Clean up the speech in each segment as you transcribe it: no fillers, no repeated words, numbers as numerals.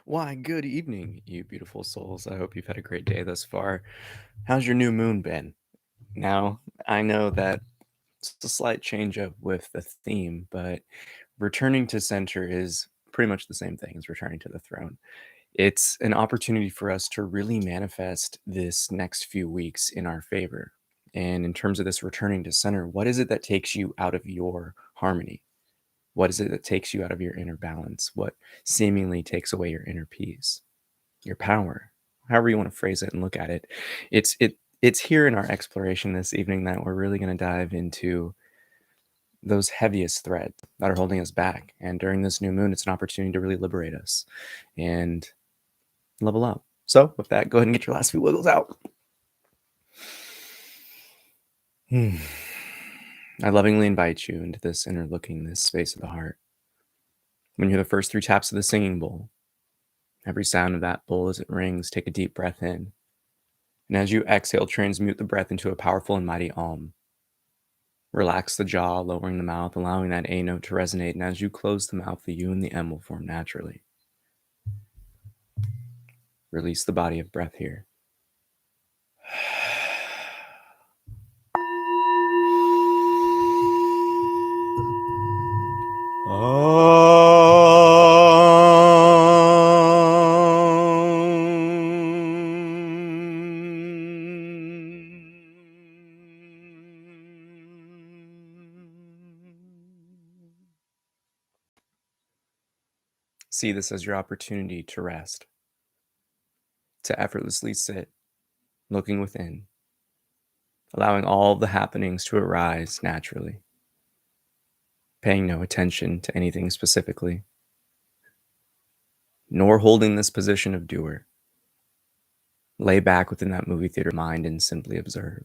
Why, good evening, you beautiful souls. I hope you've had a great day thus far. How's your new moon been? Now, I know that it's a slight change up with the theme, but returning to center is pretty much the same thing as returning to the throne. It's an opportunity for us to really manifest this next few weeks in our favor. And in terms of this returning to center, what is it that takes you out of your harmony? What is it that takes you out of your inner balance? What seemingly takes away your inner peace, your power, however you want to phrase it and look at it? It's here in our exploration this evening that we're really going to dive into those heaviest threads that are holding us back. And during this new moon, it's an opportunity to really liberate us and level up. So with that, go ahead and get your last few wiggles out. I lovingly invite you into this inner looking, this space of the heart. When you hear the first 3 taps of the singing bowl, every sound of that bowl as it rings, take a deep breath in. And as you exhale, transmute the breath into a powerful and mighty Om. Relax the jaw, lowering the mouth, allowing that A note to resonate. And as you close the mouth, the U and the M will form naturally. Release the body of breath here. See this as your opportunity to rest, to effortlessly sit, looking within, allowing all the happenings to arise naturally, paying no attention to anything specifically, nor holding this position of doer. Lay back within that movie theater mind and simply observe.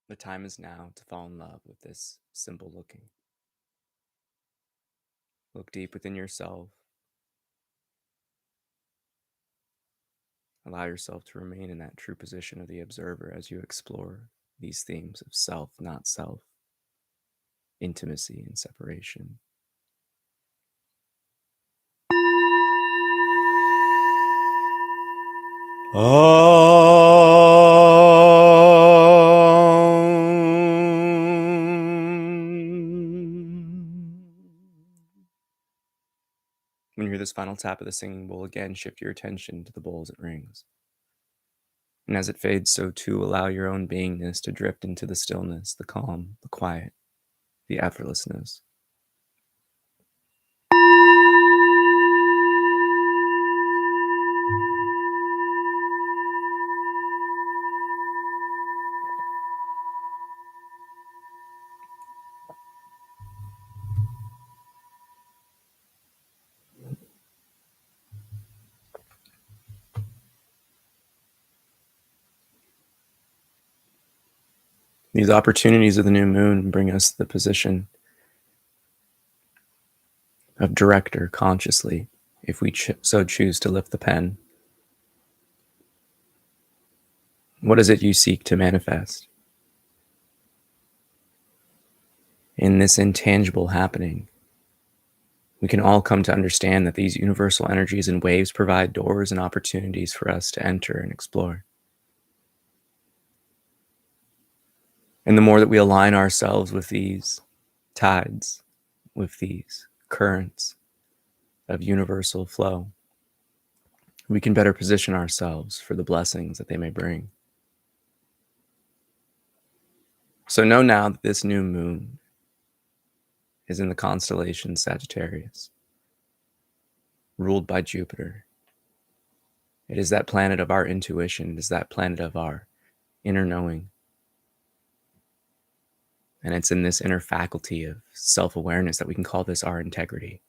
The time is now to fall in love with this simple looking. Look deep within yourself. Allow yourself to remain in that true position of the observer as you explore these themes of self, not self, intimacy, and separation. When you hear this final tap of the singing bowl, again, shift your attention to the bowl as it rings. And as it fades, so too allow your own beingness to drift into the stillness, the calm, the quiet, the effortlessness. These opportunities of the new moon bring us the position of director consciously, if we so choose to lift the pen. What is it you seek to manifest? In this intangible happening, we can all come to understand that these universal energies and waves provide doors and opportunities for us to enter and explore. And the more that we align ourselves with these tides, with these currents of universal flow, we can better position ourselves for the blessings that they may bring. So know now that this new moon is in the constellation Sagittarius, ruled by Jupiter. It is that planet of our intuition. It is that planet of our inner knowing. And it's in this inner faculty of self-awareness that we can call this our integrity,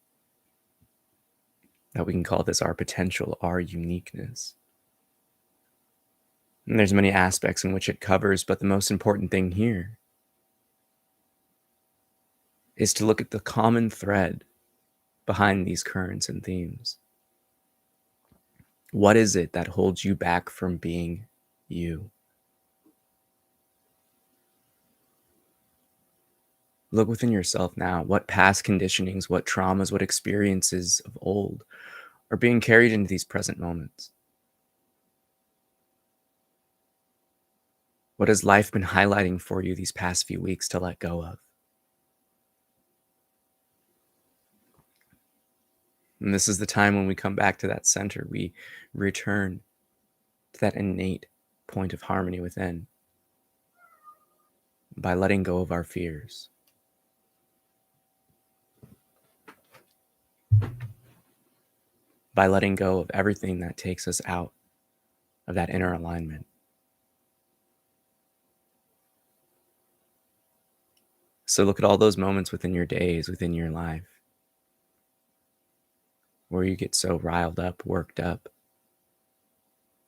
that we can call this our potential, our uniqueness. And there's many aspects in which it covers, but the most important thing here is to look at the common thread behind these currents and themes. What is it that holds you back from being you? Look within yourself now. What past conditionings, what traumas, what experiences of old are being carried into these present moments? What has life been highlighting for you these past few weeks to let go of? And this is the time when we come back to that center. We return to that innate point of harmony within by letting go of our fears. By letting go of everything that takes us out of that inner alignment. So look at all those moments within your days, within your life, where you get so riled up, worked up,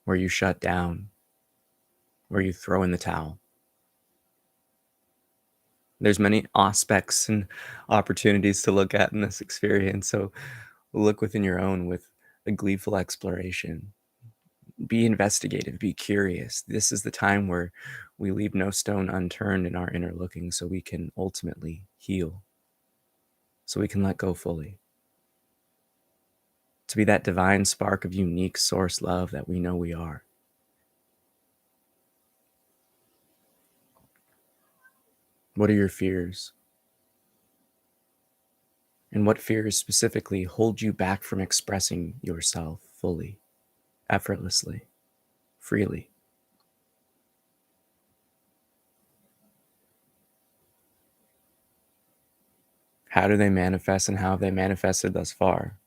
where you shut down, where you throw in the towel. There's many aspects and opportunities to look at in this experience. So look within your own with a gleeful exploration. Be investigative, be curious. This is the time where we leave no stone unturned in our inner looking so we can ultimately heal, so we can let go fully. To be that divine spark of unique source love that we know we are. What are your fears? And what fears specifically hold you back from expressing yourself fully, effortlessly, freely? How do they manifest and how have they manifested thus far?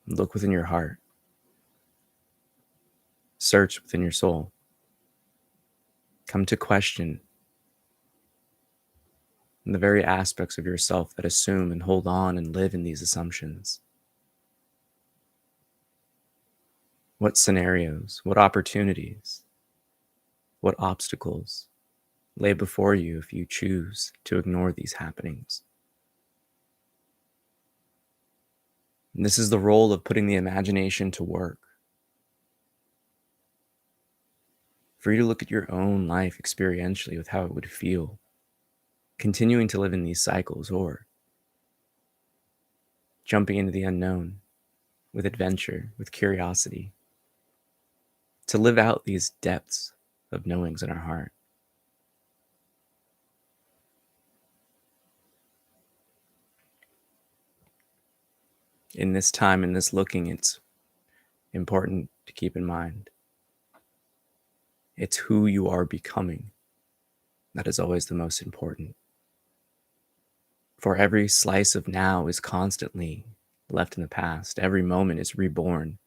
Look within your heart. Search within your soul. Come to question the very aspects of yourself that assume and hold on and live in these assumptions. What scenarios, what opportunities, what obstacles lay before you if you choose to ignore these happenings? And this is the role of putting the imagination to work. For you to look at your own life experientially with how it would feel, continuing to live in these cycles or jumping into the unknown with adventure, with curiosity, to live out these depths of knowings in our heart. In this time, in this looking, it's important to keep in mind it's who you are becoming that is always the most important. For every slice of now is constantly left in the past. Every moment is reborn.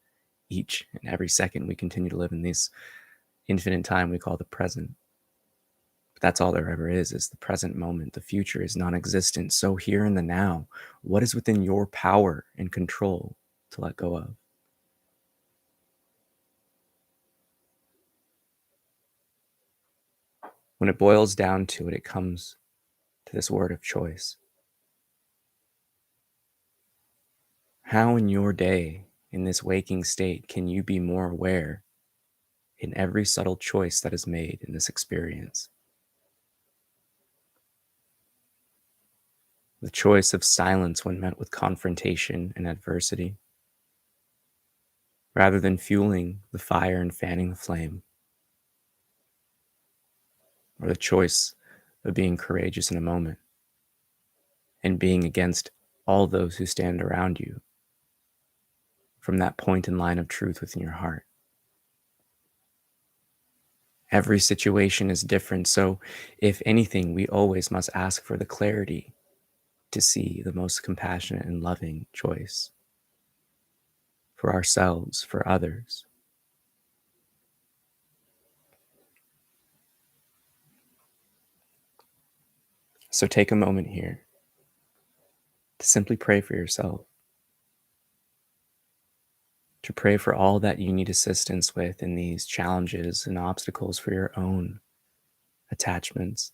Each and every second we continue to live in this infinite time we call the present. But that's all there ever is the present moment. The future is non-existent. So here in the now, what is within your power and control to let go of? When it boils down to it, it comes to this word of choice. How in your day, in this waking state, can you be more aware in every subtle choice that is made in this experience? The choice of silence when met with confrontation and adversity, rather than fueling the fire and fanning the flame, or the choice of being courageous in a moment and being against all those who stand around you from that point in line of truth within your heart. Every situation is different, so if anything, we always must ask for the clarity to see the most compassionate and loving choice for ourselves, for others. So take a moment here to simply pray for yourself. to pray for all that you need assistance with in these challenges and obstacles for your own attachments,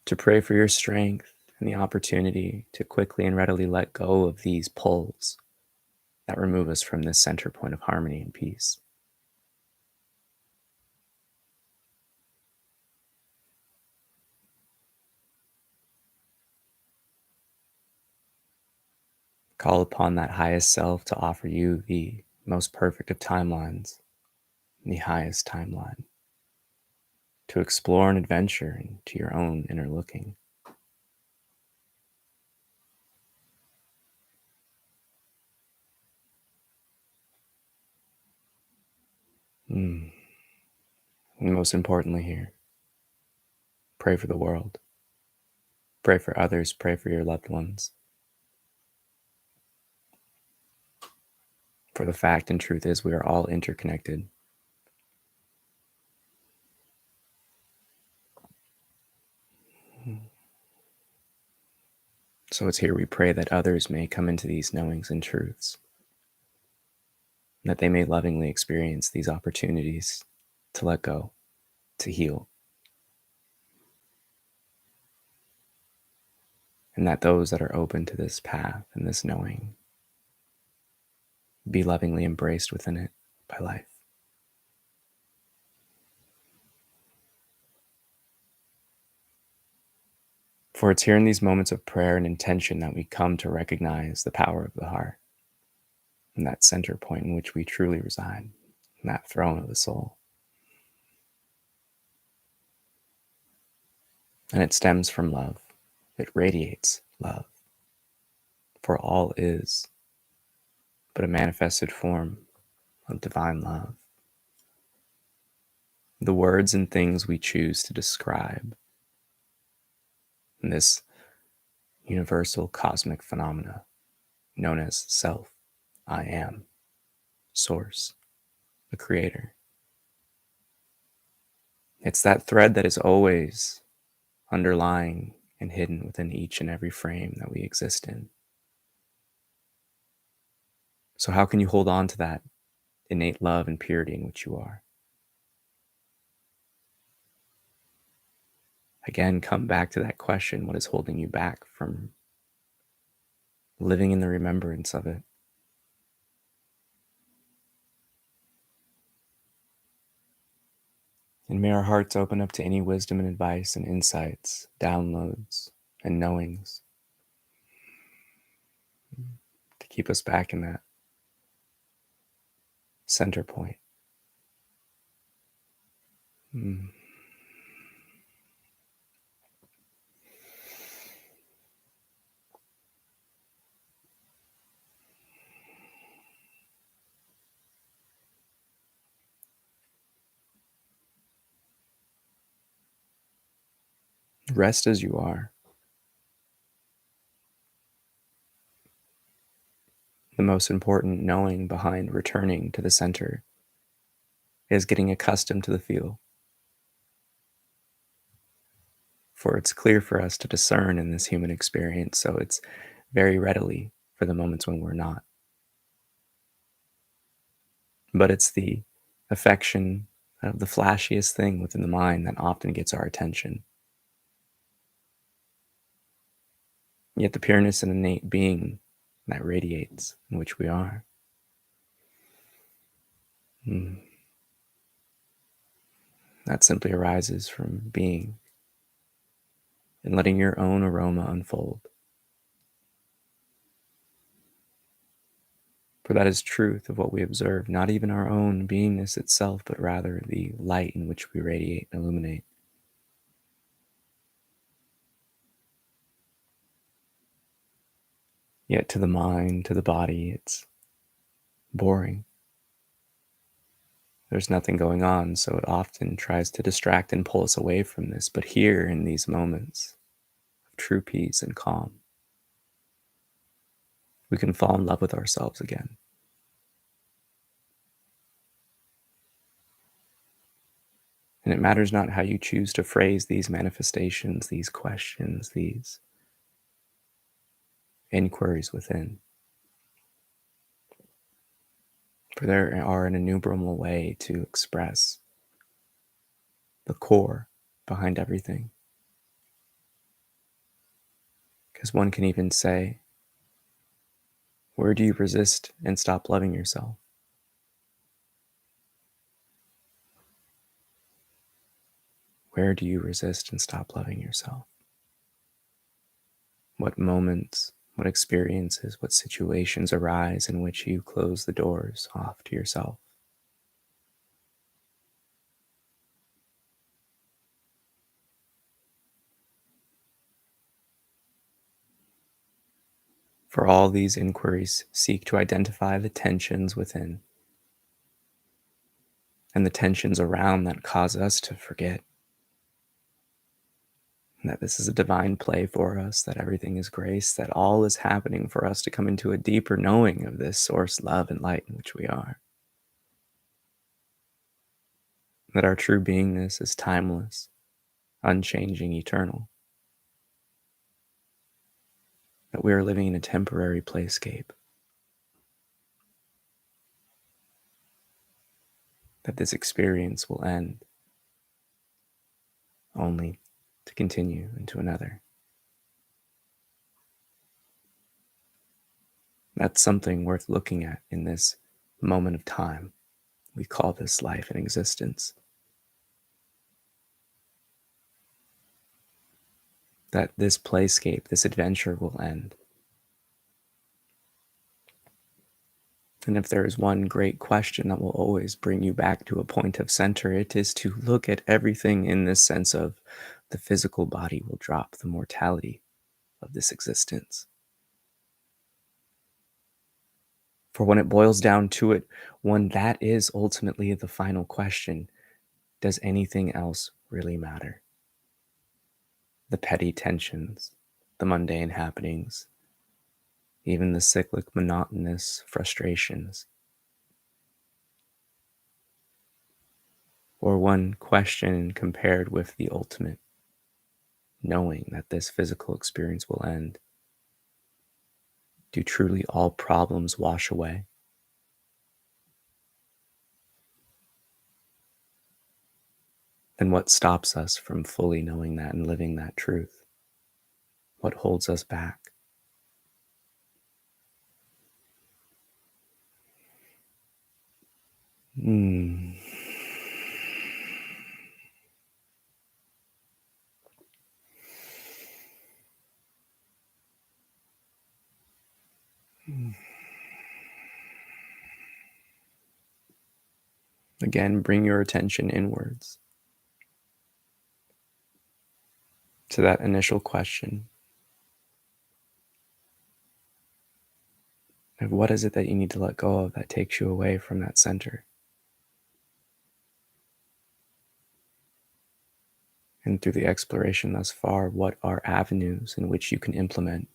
to pray for your strength and the opportunity to quickly and readily let go of these pulls that remove us from this center point of harmony and peace. Call upon that highest self to offer you the most perfect of timelines, the highest timeline, to explore and adventure into your own inner looking. And most importantly here, pray for the world. Pray for others. Pray for your loved ones. For the fact and truth is we are all interconnected. So it's here we pray that others may come into these knowings and truths, that they may lovingly experience these opportunities to let go, to heal, and that those that are open to this path and this knowing be lovingly embraced within it by life. For it's here in these moments of prayer and intention that we come to recognize the power of the heart and that center point in which we truly reside, in that throne of the soul. And it stems from love. It radiates love. For all is but a manifested form of divine love. The words and things we choose to describe in this universal cosmic phenomena known as self, I am, source, the creator. It's that thread that is always underlying and hidden within each and every frame that we exist in. So how can you hold on to that innate love and purity in which you are? Again, come back to that question: what is holding you back from living in the remembrance of it? And may our hearts open up to any wisdom and advice and insights, downloads and knowings to keep us back in that center point. Rest as you are. The most important knowing behind returning to the center is getting accustomed to the feel. For it's clear for us to discern in this human experience, so it's very readily for the moments when we're not. But it's the affection of the flashiest thing within the mind that often gets our attention. Yet the pureness and innate being that radiates in which we are. That simply arises from being and letting your own aroma unfold. For that is truth of what we observe, not even our own beingness itself, but rather the light in which we radiate and illuminate. Yet to the mind, to the body, it's boring. There's nothing going on, so it often tries to distract and pull us away from this. But here, in these moments of true peace and calm, we can fall in love with ourselves again. And it matters not how you choose to phrase these manifestations, these questions, these inquiries within. For there are an innumerable way to express the core behind everything. Because one can even say, where do you resist and stop loving yourself? Where do you resist and stop loving yourself? What moments, what experiences, what situations arise in which you close the doors off to yourself? For all these inquiries seek to identify the tensions within and the tensions around that cause us to forget that this is a divine play for us, that everything is grace, that all is happening for us to come into a deeper knowing of this source, love, and light in which we are. That our true beingness is timeless, unchanging, eternal. That we are living in a temporary playscape. That this experience will end, only to continue into another. That's something worth looking at in this moment of time. We call this life and existence. That this playscape, this adventure will end. And if there is one great question that will always bring you back to a point of center, it is to look at everything in this sense of the physical body will drop the mortality of this existence. For when it boils down to it, one that is ultimately the final question. Does anything else really matter? The petty tensions, the mundane happenings, even the cyclic monotonous frustrations. Or one question compared with the ultimate, knowing that this physical experience will end. Do truly all problems wash away? Then what stops us from fully knowing that and living that truth? What holds us back? Again, bring your attention inwards to that initial question of what is it that you need to let go of that takes you away from that center. And through the exploration thus far, what are avenues in which you can implement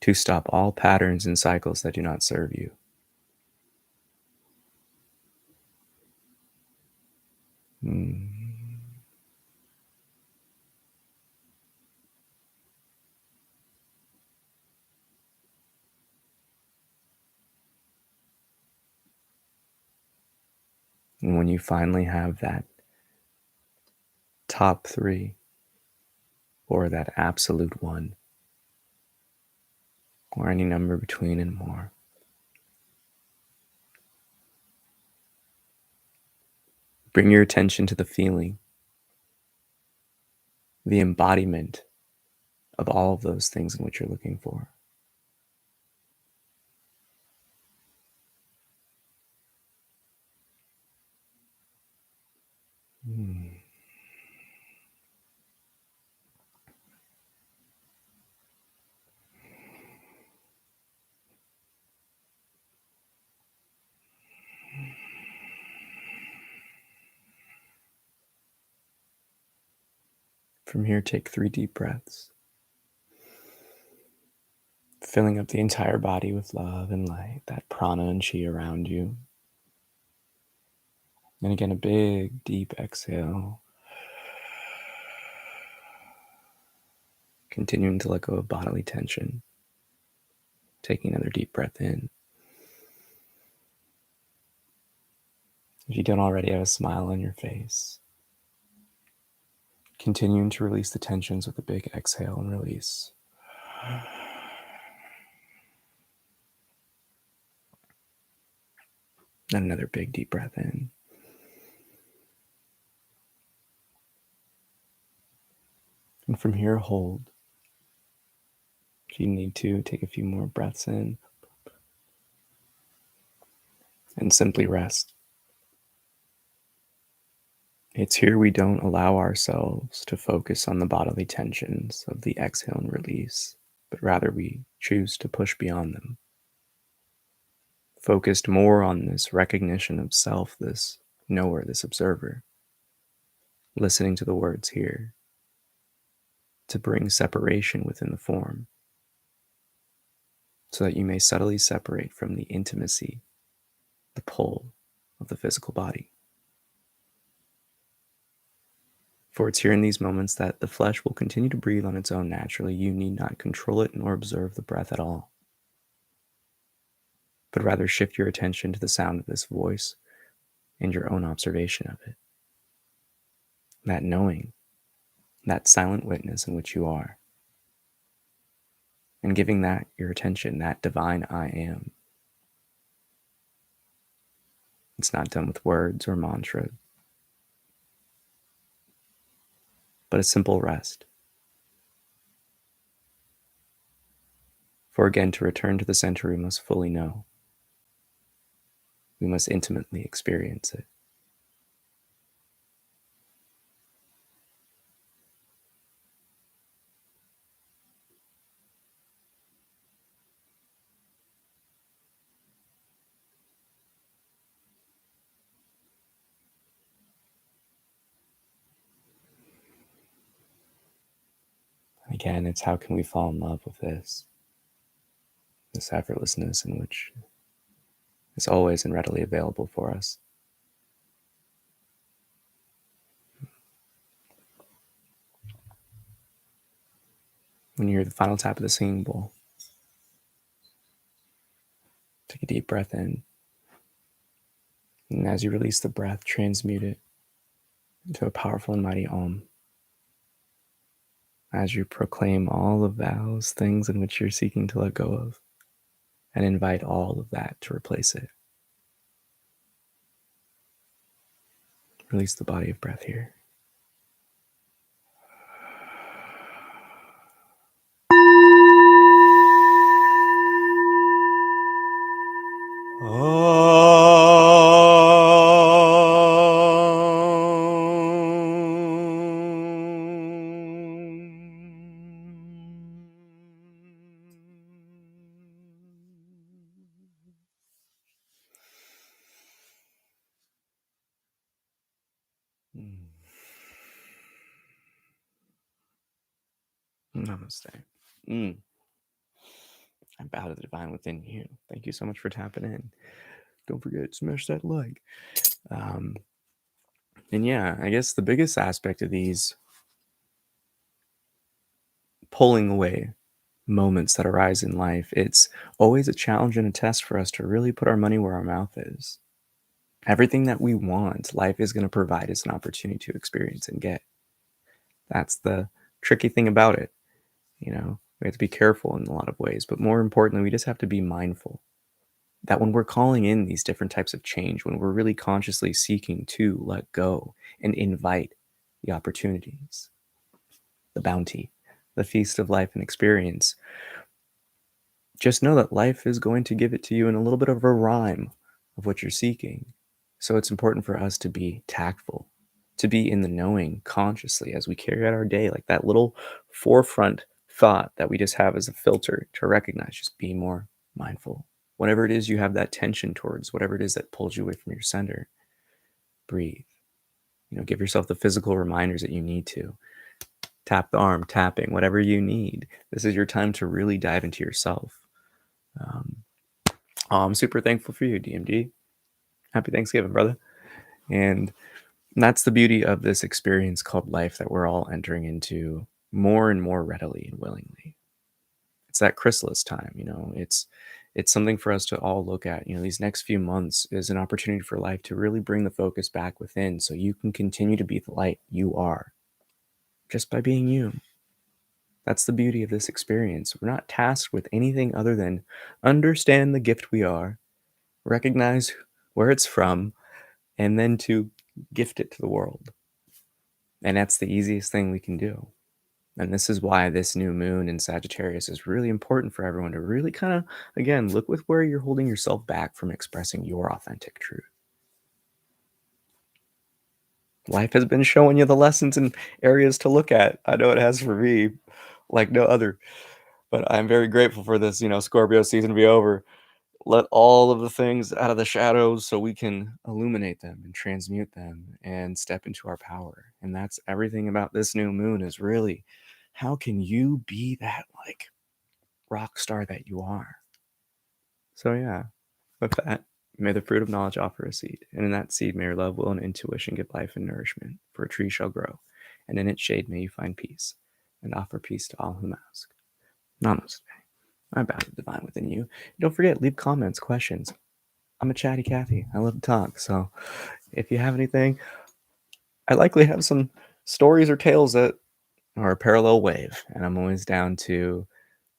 to stop all patterns and cycles that do not serve you? And when you finally have that top three, or that absolute one, or any number between and more, bring your attention to the feeling, the embodiment of all of those things in which you're looking for. From here, take 3 deep breaths, filling up the entire body with love and light, that prana and chi around you. And again, a big, deep exhale. Continuing to let go of bodily tension. Taking another deep breath in. If you don't already have a smile on your face, continuing to release the tensions with a big exhale and release. And another big deep breath in. And from here, hold. If you need to, take a few more breaths in. And simply rest. It's here we don't allow ourselves to focus on the bodily tensions of the exhale and release, but rather we choose to push beyond them. Focused more on this recognition of self, this knower, this observer. Listening to the words here to bring separation within the form, so that you may subtly separate from the intimacy, the pull of the physical body. For it's here in these moments that the flesh will continue to breathe on its own naturally. You need not control it nor observe the breath at all, but rather shift your attention to the sound of this voice and your own observation of it. That knowing, that silent witness in which you are, and giving that your attention, that divine I am. It's not done with words or mantra, but a simple rest. For again, to return to the center, we must fully know. We must intimately experience it. Again, it's how can we fall in love with this effortlessness in which is always and readily available for us. When you hear the final tap of the singing bowl, take a deep breath in. And as you release the breath, transmute it into a powerful and mighty Om. As you proclaim all the vows, things in which you're seeking to let go of, and invite all of that to replace it. Release the body of breath here. Namaste. I bow to the divine within you. Thank you so much for tapping in. Don't forget, smash that like. And yeah, I guess the biggest aspect of these pulling away moments that arise in life, it's always a challenge and a test for us to really put our money where our mouth is. Everything that we want, life is going to provide us an opportunity to experience and get. That's the tricky thing about it. You know, we have to be careful in a lot of ways, but more importantly, we just have to be mindful that when we're calling in these different types of change, when we're really consciously seeking to let go and invite the opportunities, the bounty, the feast of life and experience, just know that life is going to give it to you in a little bit of a rhyme of what you're seeking. So it's important for us to be tactful, to be in the knowing consciously as we carry out our day, like that little forefront thought that we just have as a filter to recognize, just be more mindful. Whatever it is you have that tension towards, whatever it is that pulls you away from your center, breathe. Give yourself the physical reminders that you need to. Tap the arm, tapping, whatever you need. This is your time to really dive into yourself. I'm super thankful for you, DMD. Happy Thanksgiving, brother. And that's the beauty of this experience called life that we're all entering into more and more readily and willingly. It's that chrysalis time, it's something for us to all look at. These next few months is an opportunity for life to really bring the focus back within so you can continue to be the light you are just by being you. That's the beauty of this experience. We're not tasked with anything other than understand the gift we are, recognize where it's from, and then to gift it to the world. And that's the easiest thing we can do. And this is why this new moon in Sagittarius is really important for everyone to really kind of, again, look with where you're holding yourself back from expressing your authentic truth. Life has been showing you the lessons and areas to look at. I know it has for me, like no other. But I'm very grateful for this, Scorpio season to be over. Let all of the things out of the shadows so we can illuminate them and transmute them and step into our power. And that's everything about this new moon is really, how can you be that like rock star that you are? So yeah, with that, may the fruit of knowledge offer a seed, and in that seed may your love, will, and intuition give life and nourishment, for a tree shall grow, and in its shade may you find peace, and offer peace to all whom ask. Namaste. I bow to the divine within you. Don't forget, leave comments, questions. I'm a chatty Cathy. I love to talk. So if you have anything, I likely have some stories or tales that are a parallel wave. And I'm always down to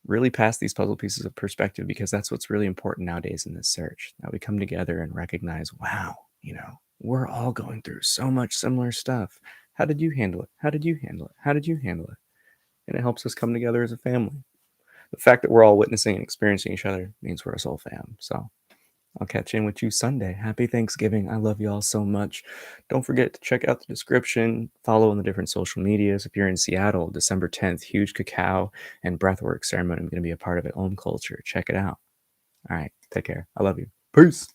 really pass these puzzle pieces of perspective, because that's what's really important nowadays in this search. That we come together and recognize, wow, we're all going through so much similar stuff. How did you handle it? How did you handle it? How did you handle it? And it helps us come together as a family. The fact that we're all witnessing and experiencing each other means we're a soul fam. So I'll catch in with you Sunday. Happy Thanksgiving. I love you all so much. Don't forget to check out the description, follow on the different social medias. If you're in Seattle, December 10th, huge cacao and breathwork ceremony. I'm going to be a part of it. Culture. Check it out. All right. Take care. I love you. Peace.